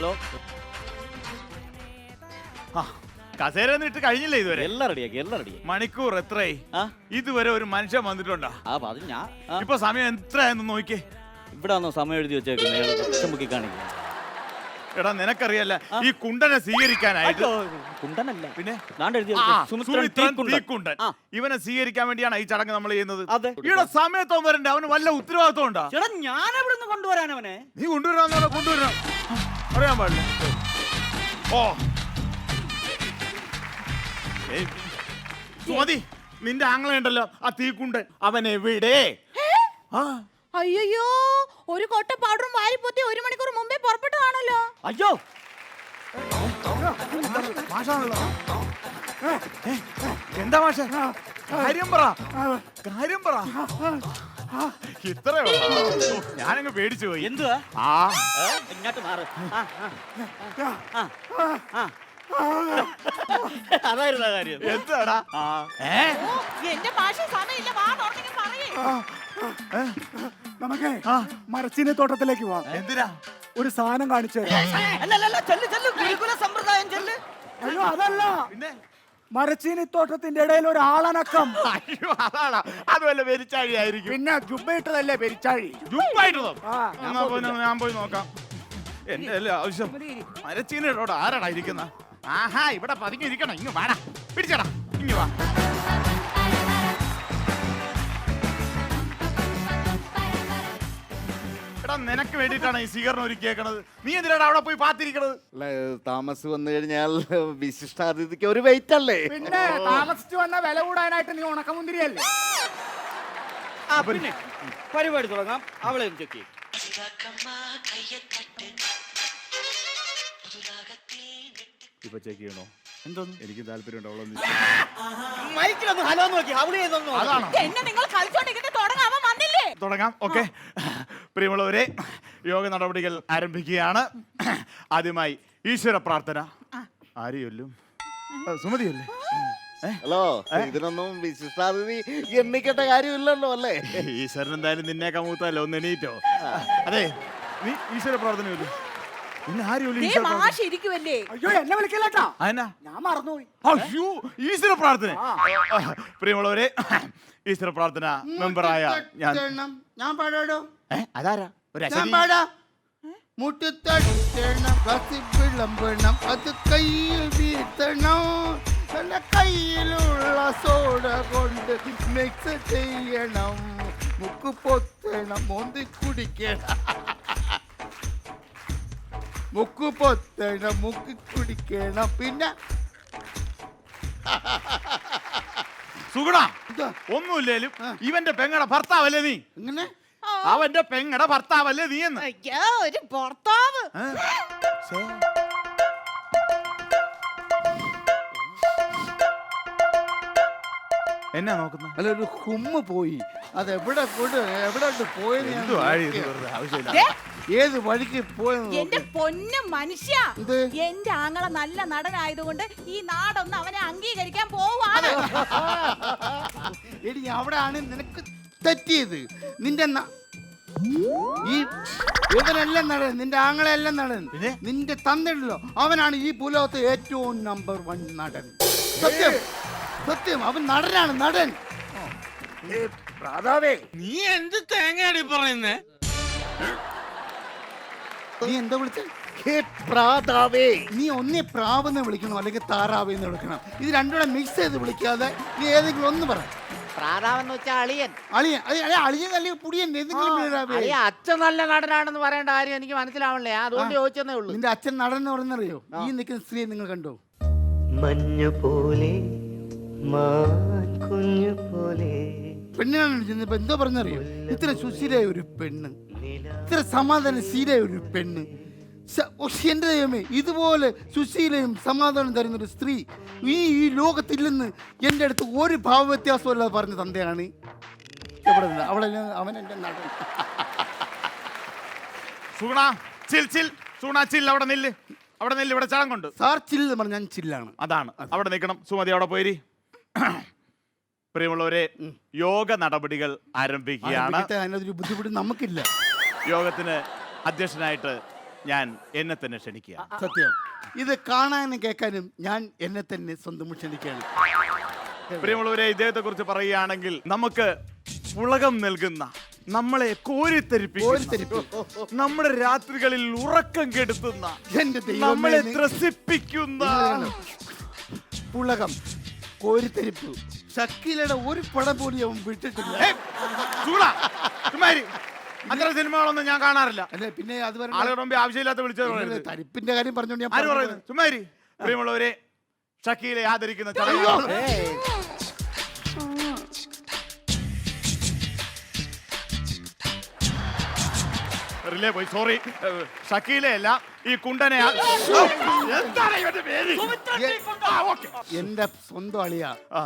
Hello. കസേര ഇട്ട് കഴിഞ്ഞില്ലേ ഇതുവരെ? എല്ലാം റെഡിയാക്കി. മണിക്കൂർ എത്രയായി? ഇതുവരെ ഒരു മനുഷ്യൻ വന്നിട്ടുണ്ടോ? അത് ഞാൻ ഇപ്പൊ സമയം എത്രയായെന്ന് നോക്കിയേ. ഇവിടെ സമയം എഴുതി വെച്ചേക്കുന്നത് കാണിക്കും. എടാ നിനക്കറിയല്ല ഈ കുണ്ടനെ സ്വീകരിക്കാനായിട്ട്. കുണ്ടനല്ല പിന്നെ കുണ്ടൻ. ഇവനെ സ്വീകരിക്കാൻ വേണ്ടിയാണ് ഈ ചടങ്ങ് നമ്മൾ ചെയ്യുന്നത്. അതെ. ഇവിടെ സമയത്തോ വരണ്ടേ? അവന് വല്ല ഉത്തരവാദിത്വം ഉണ്ടോ? ചേട്ടാ ഞാൻ എവിടെ നിന്ന് കൊണ്ടുവരാൻ അവനെ? നീ കൊണ്ടുവരാന്ന് കൊണ്ടുവരണം അറിയാൻ പാടില്ല. ഓ മതി. നിന്റെ ആങ്ങളയുണ്ടല്ലോ ആ തീക്കുണ്ടൻ, അവൻ എവിടെ? അയ്യോ, ഒരു കൊട്ട പൗഡറും വാരിപ്പൊത്തി 1 മണിക്കൂർ മുമ്പേ പുറപ്പെട്ടതാണല്ലോ. അയ്യോ എന്താ മാഷ? കാര്യം പറ. ഇത്രയോ? ഞാനങ്ങ് പേടിച്ചു പോയി. എന്തുവാ? ഇങ്ങോട്ട് മാറ്. അതായിരുന്നു കാര്യം. എന്താടാ? എന്റെ ഭാഷ സമയമില്ല, വാ തുറന്നെങ്കിൽ പറയേ. നമുക്ക് മരച്ചീനി തോട്ടത്തിലേക്ക് പോവാം. എന്തിനാ? ഒരു സാധനം കാണിച്ചു. അയ്യോ അതല്ല, പിന്നെ മരച്ചീനി തോട്ടത്തിന്റെ ഇടയിൽ ഒരു ആളനക്കം. അയ്യോ അതാണോ? അതുവല്ല പെരിച്ചാഴി ആയിരിക്കും. പിന്നെ ജുബ്ബയിട്ടതല്ലേ പെരിച്ചാഴി? ജുബ്ബായിട്ടതോ? ഞാൻ പോയി നോക്കാം. എന്റെ അല്ലേ ആവശ്യം. മരച്ചീനിയോട് ആരാടാ ഇരിക്കുന്ന? ആഹാ, ഇവിടെ പതുങ്ങിയിരിക്കണം. ഇങ്ങ് വാടാ, പിടിച്ചടാ, ഇങ്ങ് വാ. നിനക്ക് വേണ്ടിട്ടാണ് ഈ സ്വീകരണം ഒരുക്കിയേക്കണത്. നീ എന്തിനാണ് അവിടെ പോയി പാത്തിരിക്കണത്? താമസം വന്നു കഴിഞ്ഞാൽ വിശിഷ്ടാതിഥിക്ക് ഒരു വെയിറ്റ് അല്ലേ? പിന്നെ താമസിച്ചു വന്ന വില കൂടാനായിട്ട് നീ ഉണക്കമുന്തിരിയല്ലേ? പിന്നെ പരിപാടി തുടങ്ങാം. അവളെ ചെക്ക് ചെയ്യും. ഇപ്പൊ ചെക്ക് ചെയ്യണോ? എന്തോന്ന്? എനിക്ക് താല്പര്യം തുടങ്ങാം. ഓക്കെ, പ്രിയമുള്ളവരെ, യോഗ നടപടികൾ ആരംഭിക്കുകയാണ്. ആദ്യമായി ഈശ്വര പ്രാർത്ഥന. ആരെയൊല്ലും? സുമതിയല്ലേ? ഹലോ, ഇതിനൊന്നും വിശിഷ്ടാതിഥി എണ്ണിക്കേണ്ട കാര്യമില്ലല്ലോ അല്ലേ? ഈശ്വരൻ എന്തായാലും നിന്നെ കമൂത്തല്ലോ, ഒന്ന് എണീറ്റോ. അതെ, നീ ഈശ്വര പ്രാർത്ഥനയല്ലോ. അയ്യോ എന്നെ വിളിക്കല്ലേട്ടാ, ഞാൻ മറന്നുപോയി. അയ്യോ, ഈശ്വര പ്രാർത്ഥന. പ്രിയമുള്ളവരെ, ഈശ്വര പ്രാർത്ഥന മെമ്പറായ ഞാൻ പാടാടോ. അതാരാ? മുട്ടിത്തടിക്കണം, വിളമ്പണം, അത് കയ്യിൽ വീഴ്ത്തണം, നല്ല കയ്യിലുള്ള സോഡ കൊണ്ട് മിക്സ് ചെയ്യണം, മുക്ക് പൊത്തണം, മോന്തി കുടിക്കണം, മുക്ക് പൊത്തണം, മുക്ക് കുടിക്കണം. പിന്നെ സുഗുണ, ഒന്നുമില്ലേലും ഇവന്റെ പെങ്ങടെ ഭർത്താവല്ലേ നീ? എങ്ങനെ? അവന്റെ പെങ്ങടെ ഭർത്താവല്ലേ നീ എന്ന്? ഒരു ഭർത്താവ്. എന്നാ നോക്കുന്ന? അല്ല, ഒരു ഹുമ്മ് പോയി. അത് എവിടെ പോയത്? ഏത് വഴിക്ക് പോയത്? എന്റെ പൊന്നു മനുഷ്യ, എന്റെ ആങ്ങള നല്ല നടനായതുകൊണ്ട് ഈ നാടൊന്ന് അവനെ അംഗീകരിക്കാൻ പോവാണ്. എടി, അവിടെയാണ് നിനക്ക് തെറ്റിയത്. നിന്റെ ഈ ഇവനെല്ലാം നടൻ, നിന്റെ ആങ്ങളെല്ലാം നടൻ. നിന്റെ തന്നല്ലോ, അവനാണ് ഈ ഭൂലോകത്തെ ഏറ്റവും നമ്പർ 1 നടൻ. സത്യം സത്യം, അവൻ നടനാണ്, നടൻ. നീ എന്ത് തേങ്ങയാടി പറയുന്നേ? നീ എന്താ വിളിച്ചേ? നീ ഒന്നേ പ്രാവെന്ന് വിളിക്കണം, അല്ലെങ്കിൽ താറാവെന്ന് വിളിക്കണം. ഇത് രണ്ടുകൂടെ മിക്സ് ചെയ്ത് വിളിക്കാതെ നീ ഏതെങ്കിലും ഒന്ന് പറ. പ്രാതാവെന്ന് വെച്ചാൽ അളിയൻ. അളിയൻ അല്ലെങ്കിൽ പുടിയൻ, ഏതെങ്കിലും. അച്ഛൻ നല്ല നടനാണെന്ന് പറയേണ്ട കാര്യം എനിക്ക് മനസ്സിലാവണല്ലേ, അതുകൊണ്ട് ചോദിച്ചതേ ഉള്ളൂ. നിന്റെ അച്ഛൻ നടൻ എന്ന് പറയുന്നറിയോ? ഈ നിൽക്കുന്ന സ്ത്രീയെ നിങ്ങൾ കണ്ടോ? മഞ്ഞു പോലെ പെണ്ണിനാണ് ചെന്നപ്പോ എന്തോ പറഞ്ഞറിയോ? ഇത്ര സുശീലയായ ഒരു പെണ്ണ്, ഇത്ര സമാധാനശീലയായ ഒരു പെണ്ണ്. എന്റെ ദൈവമേ, ഇതുപോലെ സുശീലയും സമാധാനം തരുന്നൊരു സ്ത്രീ ഈ ലോകത്തില്ലെന്ന് എൻ്റെ അടുത്ത് ഒരു ഭാവവ്യത്യാസമല്ലാതെ പറഞ്ഞ തന്തയാണ്. അവൻ എന്റെ നടൻ. അവിടെ നില്ല്, ഇവിടെ ചാളം കൊണ്ട്. സാർ ചില്ല് പറഞ്ഞ ഞാൻ ചില്ലാണ്. അതാണ്, അവിടെ നിൽക്കണം. സുമതി അവിടെ പോയി. പ്രിയമുള്ളവരെ, യോഗ നടപടികൾ ആരംഭിക്കുകയാണ്. അതിനൊരു ബുദ്ധിമുട്ട് നമുക്കില്ല. യോഗത്തിന് അധ്യക്ഷനായിട്ട് ഞാൻ എന്നെ തന്നെ ക്ഷണിക്കുക. സത്യം. ഇത് കാണാനും കേൾക്കാനും ഞാൻ എന്നെ തന്നെ സ്വന്തം ക്ഷണിക്കുകയാണ്. പ്രിയമുള്ളവരെ, ഇദ്ദേഹത്തെ കുറിച്ച് പറയുകയാണെങ്കിൽ നമുക്ക് പുളകം നൽകുന്ന, നമ്മളെ കോരിത്തെരിപ്പിക്കുന്ന, നമ്മുടെ രാത്രികളിൽ ഉറക്കം കെടുത്തുന്ന, എന്റെ നമ്മളെ ദൈവമേ, ത്രസിപ്പിക്കുന്ന പുളകം, കോരിത്തെരിപ്പ്, ഷക്കീലയുടെ ഒരു പടം പോലും അവൻ വിട്ടിട്ടില്ല. അത്തരം സിനിമകളൊന്നും ഞാൻ കാണാറില്ല. അല്ലെ പിന്നെ അത് ആളുകളുടെ മുമ്പ് ആവശ്യമില്ലാത്ത വിളിച്ചത് തരിപ്പിന്റെ കാര്യം പറഞ്ഞോണ്ട് ഞാൻ ആര് പറയുന്നത്? ചുമ്മാരി. പ്രിയമുള്ളവരെ, ഷക്കീലെ ആദരിക്കുന്ന ചടങ്ങ്. റിലേ പോയി, സോറി. ഷക്കീലെ അല്ല, ഈ കുണ്ടനെ. എന്താണ് ഇവന്റെ പേര്? എന്റെ സ്വന്തം അളിയ. ആ,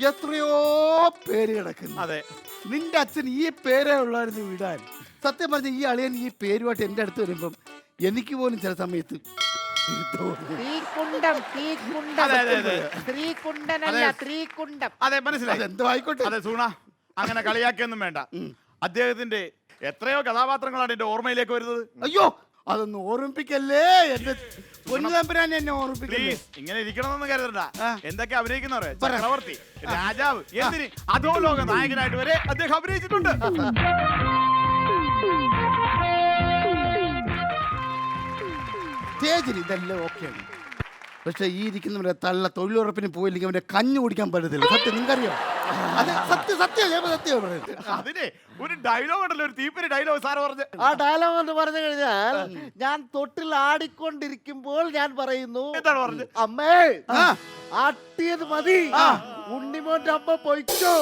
എത്രയോ പേര് കിടക്കുന്നു. അതെ. നിന്റെ അച്ഛൻ ഈ പേരേ ഉള്ളായിരുന്നു വിടാൻ. സത്യം പറഞ്ഞ ഈ അളിയൻ ഈ പേരുമായിട്ട് എന്റെ അടുത്ത് വരുമ്പം എനിക്ക് പോലും ചില സമയത്ത് അതെ, മനസ്സിലായി. എന്തോ ആയിക്കോട്ടെ. അതെ സൂണ, അങ്ങനെ കളിയാക്കിയൊന്നും വേണ്ട. അദ്ദേഹത്തിന്റെ എത്രയോ കഥാപാത്രങ്ങളാണ് എന്റെ ഓർമ്മയിലേക്ക് വരുന്നത്. അയ്യോ, അതൊന്നും ഓർമ്മിപ്പിക്കല്ലേ എന്റെ പൊന്നുതമ്പുരാൻ, എന്നെ ഓർമ്മിപ്പിക്കല്ലേ. പ്ലീസ്, ഇങ്ങനെ ഇരിക്കണമെന്ന് കരുതണ്ട. എന്തൊക്കെ അഭിനയിക്കുന്നവരെ, ചക്രവർത്തി, രാജാവ്, എന്തിന് അധോലോക നായകനായിട്ട് വരെ അദ്ദേഹം അഭിനയിച്ചിട്ടുണ്ട്. സ്റ്റേജിൽ ഇതെല്ലാം ഓക്കെയാണ്. പക്ഷെ ഈ ഇരിക്കുന്നവരെ തള്ള തൊഴിലുറപ്പിന് പോയില്ലെങ്കിൽ അവന്റെ കഞ്ഞു കുടിക്കാൻ പറ്റത്തില്ല. സത്യം നിങ്ങൾക്കറിയോ? അത് സത്യം പറയുന്നത്. അതിനെ ഒരു ഡയലോഗ് ഉണ്ടല്ലോ, ഒരു തീപ്പൊരി ഡയലോഗ് സാറ് പറഞ്ഞ്. ആ ഡയലോഗ് എന്ന് പറഞ്ഞു കഴിഞ്ഞാൽ, ഞാൻ തൊട്ടിൽ ആടിക്കൊണ്ടിരിക്കുമ്പോൾ ഞാൻ പറയുന്നു, എന്താണ് പറഞ്ഞത്? അമ്മേ ആട്ടിയത് മതി, ഉണ്ണിമോന്റെ അമ്മ പൊയ്ക്കോ.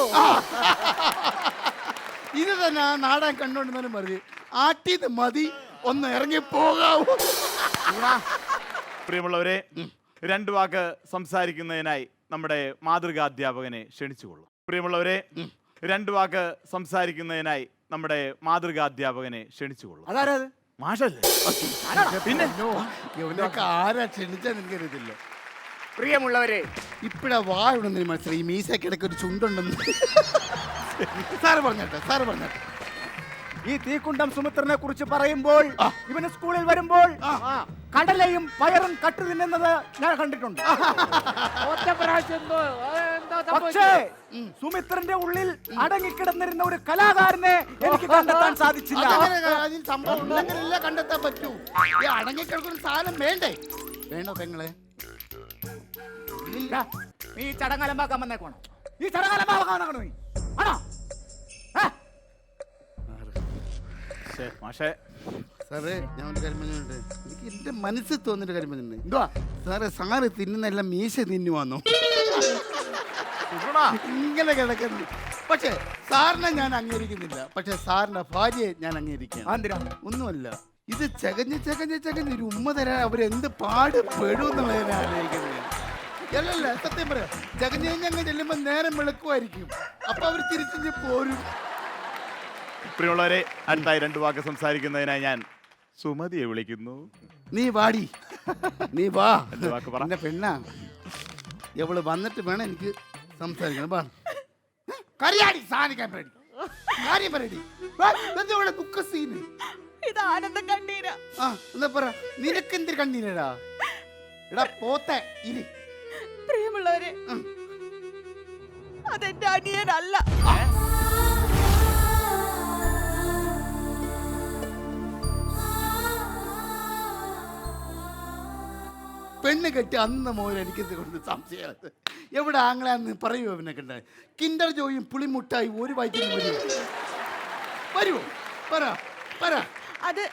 ഇത് തന്നെ ആ നാടകം കണ്ടോണ്ടെന്നാലും മതി, ആട്ടിയത് മതി, ഒന്ന് ഇറങ്ങി പോകാവൂ. പ്രിയമുള്ളവരെ, രണ്ടു വാക്ക് സംസാരിക്കുന്നതിനായി നമ്മുടെ മാതൃകാധ്യാപകനെ ക്ഷണിച്ചുകൊള്ളും. പ്രിയമുള്ളവരെ, രണ്ടു വാക്ക് സംസാരിക്കുന്നതിനായി നമ്മുടെ മാതൃകാധ്യാപകനെ ക്ഷണിച്ചുകൊള്ളും. അതാരത്? മാഷല്ലേ? പിന്നെ ഇവനൊക്കെ ആരാ ക്ഷണിച്ചാൽ നിനക്കറിയത്തില്ല. പ്രിയമുള്ളവരെ, ഇപ്പഴാ വായുണ്ടെന്ന് മനസ്സിലായി. ഈ മീശക്കിടക്ക് ഒരു ചുണ്ടുണ്ടെന്ന്. സാറ് പറഞ്ഞാട്ടെ. ഈ തീക്കുണ്ടം സുമിത്രനെ കുറിച്ച് പറയുമ്പോൾ, ഇവന് സ്കൂളിൽ വരുമ്പോൾ കടലയും പയറും കട്ടു തിന്നുന്നത് ഞാൻ കണ്ടിട്ടുണ്ട്. പക്ഷേ സുമിത്രന്റെ ഉള്ളിൽ അടങ്ങിക്കിടന്നിരുന്ന ഒരു കലാകാരനെ എനിക്ക് കണ്ടെത്താൻ സാധിച്ചില്ല. അതിൽ സംഭവം ഉണ്ടെങ്കിലല്ലേ കണ്ടെത്താൻ പറ്റൂ. ഈ അടങ്ങിക്കിടക്കുന്ന സാധനം വേണ്ടോ പെങ്ങളെ? നീ ചടങ്ങലമ്പാക്കാൻ വന്നേക്കോണം. ഈ ചടങ്ങലമ്പാക്കാൻ നീ ആണോ? മാഷേ, സാറേ, ഞാൻ ഒരു കാര്യം പറഞ്ഞിട്ടുണ്ട്. എനിക്ക് എന്റെ മനസ്സിൽ തോന്നിട്ട് കാര്യം പറഞ്ഞിട്ടുണ്ട്. എന്തുവാ സാറേ, സാറ് തിന്നുന്നെല്ലാം മീശ തിന്നുവാന്നോ? ഇങ്ങനെ കിടക്കുന്നു. പക്ഷെ സാറിനെ ഞാൻ അംഗീകരിക്കുന്നില്ല. പക്ഷെ സാറിന്റെ ഭാര്യയെ ഞാൻ അംഗീകരിക്കുകയാണ്. ഒന്നുമല്ല, ഇത് ചകഞ്ഞ് ഒരു ഉമ്മ തരാൻ അവരെന്ത് പാടുപെടും എന്നുള്ളത് ഞാൻ ആലോചിക്കുന്നത്. അല്ലല്ല, സത്യം പറയാം, ചകഞ്ഞ് ചെല്ലുമ്പോ നേരം വെളുക്കുമായിരിക്കും. അപ്പൊ അവർ തിരിച്ചു പോരും. പ്രിയമുള്ളവരെ, അടുത്തായി രണ്ടു വാക്ക് സംസാരിക്കുന്നതിനായി ഞാൻ സുമതിയെ വിളിക്കുന്നു. നീ വാ. വാക്ക് പറ. എന്റെ പെണ്ണാ, എവള് വന്നിട്ട് വേണം എനിക്ക് സംസാരിക്കണം. വാ. കരയാടി, സാധിക്കാൻ പേടി. കാര്യം പറയടി. ദുഃഖ സീന്. ഇത് ആനന്ദ കണ്ണീരാ. എന്താ പറ, നിനക്കെന്തൊരു കണ്ണീരടാ? എടാ പോത്തെ ഇനി. പ്രിയമുള്ളവരെ, അതെന്റെ അനിയനല്ല. പെണ്ണ് കെട്ടി അന്ന് മോൻ എനിക്കത് കൊണ്ട് സംശയമാണ്. എവിടെ ആങ്ങളാന്ന് പറയൂ. അവനെ കണ്ട കിൻഡർ ജോയും പുളിമുട്ടായി ഒരു വൈകിട്ട് വരുമോ? പറ. അത്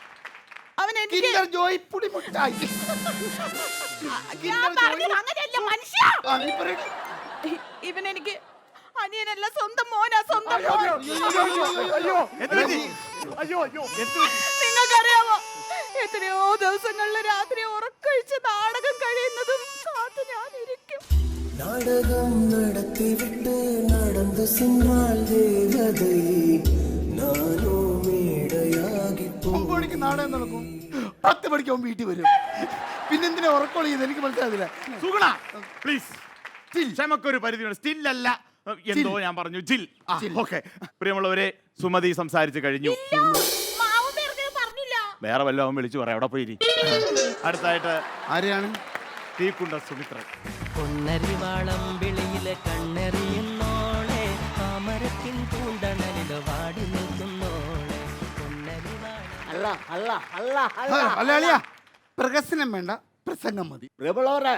അവൻ കിൻഡർ ജോയ് പുളിമുട്ടായി. ഇവൻ എനിക്ക് അനിയനല്ല, സ്വന്തം മോനാ. സ്വന്തം മോൻ. നിങ്ങൾക്കറിയാമോ, എത്രയോ ദിവസങ്ങളിൽ രാത്രി ഉറക്കൊഴിച്ച് നാടകം കഴിയുന്നതും കാത്തു ഞാനിരിക്കും. നാടകം നടത്തിവിട്ട് നടന്നു സിന്നാൽ ദേവതൈ നാനോ മേടയാകി 9 മണിക്ക് നാടകം നടക്കും, 10 മണിക്ക് അവൻ വീട്ടിൽ വരും. പിന്നെന്തിനാ ഉറക്കൊള്ളിയത് എനിക്ക് മനസ്സിലാവില്ല. സുഗുണ, പ്ലീസ്, ക്ഷമക്കൊരു പരിധിയുണ്ട്. സ്റ്റില്ലല്ല, എന്തോ ഞാൻ പറഞ്ഞു, ജിൽ. ഓക്കെ. പ്രിയമുള്ളവരെ, സുമതി സംസാരിച്ചു കഴിഞ്ഞു. വേറെ വല്ലതും വിളിച്ചു പറയാം അവിടെ പോയി അടുത്തായിട്ട് ആരെയാണ്? തീക്കുണ്ട സുമിത്രൻ. പൊന്നരിവാളം വിളിയിലെ കണ്ണെറിയുന്നോളെ താമരത്തിൻ പൂന്തണലില് വാടി നിൽക്കുന്നോളെ അല്ല അല്ല അല്ല അല്ല അളിയാ, പ്രകസനം വേണ്ട, പ്രസംഗം മതി. പ്രബലോരെ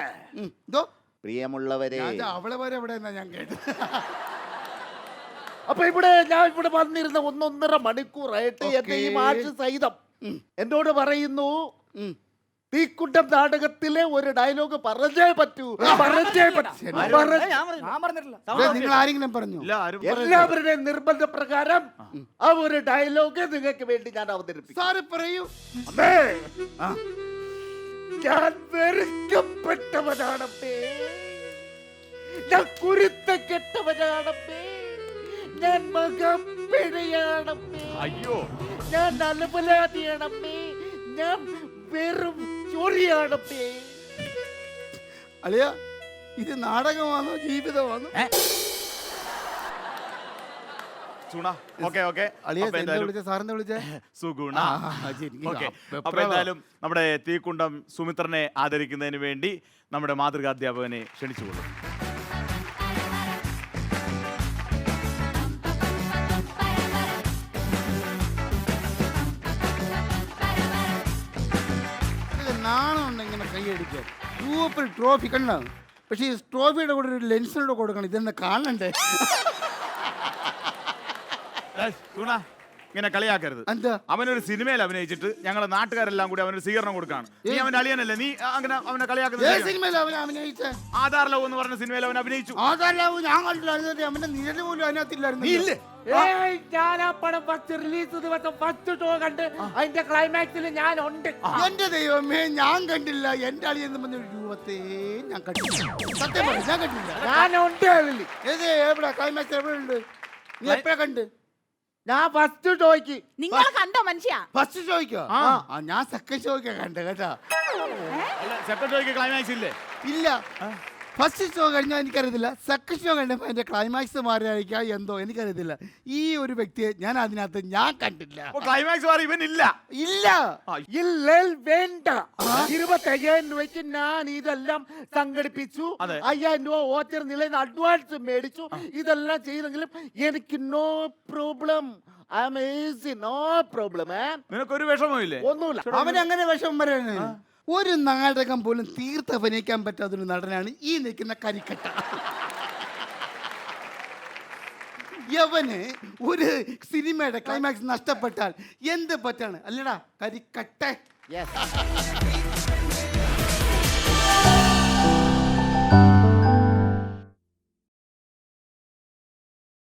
ഇതോ പ്രിയമുള്ളവരെ അവളെ വരെ എവിടെ ഞാൻ കേട്ടു. അപ്പൊ ഞാൻ ഇവിടെ വന്നിരുന്ന 1.5 മണിക്കൂറായിട്ട് എന്റെ ഈ മാഷ് സഹിതം എന്നോട് പറയുന്നു തീക്കുണ്ടം നാടകത്തിലെ ഒരു ഡയലോഗ് പറഞ്ഞേ പറ്റൂ. ഞാൻ പറഞ്ഞിട്ടില്ല. നിങ്ങൾ ആരെങ്കിലും പറഞ്ഞു? ഇല്ല, ആരും എല്ലാവരുടെയും നിർബന്ധ പ്രകാരം ആ ഒരു ഡയലോഗ് നിങ്ങൾക്ക് വേണ്ടി ഞാൻ അവതരിപ്പിക്കും. സാറ് പറയൂ. അമ്മേ, ഞാൻ വെറുക്കപ്പെട്ടവനാണമ്മേ, ഞാൻ കുരുത്തക്കെട്ടവനാണമ്മേ, ഞാൻ മകപ്പിഴയാണമ്മേ, അയ്യോ ഞാൻ അലപലാതിയാണമ്മേ, ഞാൻ വെറും ചൊറിയാണമ്മേ. അളിയ, ഇത് നാടകമാണോ ജീവിതമാണോ? സുഗുണ. ഓക്കെ ഓക്കെ അളിയ വിളിച്ച സാറിനെ വിളിച്ചേ സുഗുണ. ഓക്കെ, അപ്പൊ എന്തായാലും നമ്മുടെ തീക്കുണ്ടം സുമിത്രനെ ആദരിക്കുന്നതിന് വേണ്ടി നമ്മുടെ മാതൃകാധ്യാപകനെ ക്ഷണിച്ചുകൊള്ളും. നാണമുണ്ട് ഇങ്ങനെ കൈയടിക്കാൻ. സൂപ്പർ ട്രോഫി കണ്ടോ? പക്ഷേ ഈ ട്രോഫിയുടെ കൂടെ ഒരു ലെൻസിനോട് കൊടുക്കണം. ഇതെന്നെ കാണണ്ടേ? സുഗുണ, ഇങ്ങനെ കളിയാക്കരുത്. എന്താ? അവനൊരു സിനിമയിൽ അഭിനയിച്ചിട്ട് ഞങ്ങളെ നാട്ടുകാരെല്ലാം കൂടി അവനൊരു സ്വീകരണം കൊടുക്കാണ്. നീ അവന്റെ അളിയനല്ലേ, നീ അങ്ങനെ അവനെ കളിയാക്കുന്നത്? സിനിമയിൽ അവൻ അഭിനയിച്ചേ? ആധാർ ലവ് എന്ന് പറഞ്ഞ സിനിമയിൽ അവൻ അഭിനയിച്ചു. അതല്ലാവും ഞാൻ കണ്ടില്ല. അവന്റെ നിഴല് പോലും അതിനകത്തില്ലായിരുന്നു. ഞാൻ ആ പടം ഫസ്റ്റ് റിലീസ് ദിവസം ഫസ്റ്റ് ഷോ കണ്ട് അതിന്റെ ക്ലൈമാക്സിൽ ഞാൻ ഉണ്ട്. എന്റെ ദൈവമേ, ഞാൻ കണ്ടില്ല. എന്റെ അളിയെന്ന് പറഞ്ഞ രൂപത്തെ ഞാൻ കണ്ടില്ല. സത്യം പറഞ്ഞു, ഞാൻ കണ്ടില്ല. ഞാനുണ്ട് അതിൽ. ഏത് എവിടെ ക്ലൈമാക്സ് എവിടെ ഉണ്ട്? നീ എപ്പോഴാ കണ്ട്? ഞാൻ ഫസ്റ്റ് ഷോയ്ക്ക്. നിങ്ങൾ കണ്ടോ മനുഷ്യ? ഫസ്റ്റ് ഷോയ്ക്കോ? ഞാൻ സെക്കൻഡ് ഷോയ്ക്കാ കണ്ട കേട്ടാ. സെക്കൻഡ് ഷോയ്ക്ക് ക്ലൈമാക്സ് ഇല്ലേ? ഇല്ല, ഫസ്റ്റ് ഷോ കഴിഞ്ഞാൽ എനിക്കറിയത്തില്ല. സെക്കൻഡ് ഷോ കഴിഞ്ഞപ്പോൾ അതിന്റെ ക്ലൈമാക്സ് മാറിയായിരിക്കാം എന്തോ, എനിക്കറിയത്തില്ല. ഈ ഒരു വ്യക്തിയെ ഞാൻ അതിനകത്ത് ഞാൻ കണ്ടില്ല. ക്ലൈമാക്സ് മാറി ഇവൻ ഇല്ല. ഇല്ല ഇല്ല, വേണ്ട. 25,000 രൂപയ്ക്ക് ഞാൻ ഇതെല്ലാം സംഘടിപ്പിച്ചു. 5,000 രൂപ ഓച്ചർ നിലയിൽ അഡ്വാൻസ് മേടിച്ചു. ഇതെല്ലാം ചെയ്തെങ്കിലും എനിക്ക് no problem. I am easy, no problem. നിനക്കൊരു വിഷമമില്ലേ? ഒന്നുമില്ല. അവനെങ്ങനെ വിഷമം വരാണ്? ഒരു നാടകം പോലും തീർത്ത് അഭിനയിക്കാൻ പറ്റാത്തൊരു നടനാണ് ഈ നിൽക്കുന്ന കരിക്കട്ട. യവന് ഒരു സിനിമയുടെ ക്ലൈമാക്സ് നഷ്ടപ്പെട്ടാൽ എന്ത് പറ്റാണ്? അല്ലടാ കരിക്കട്ട.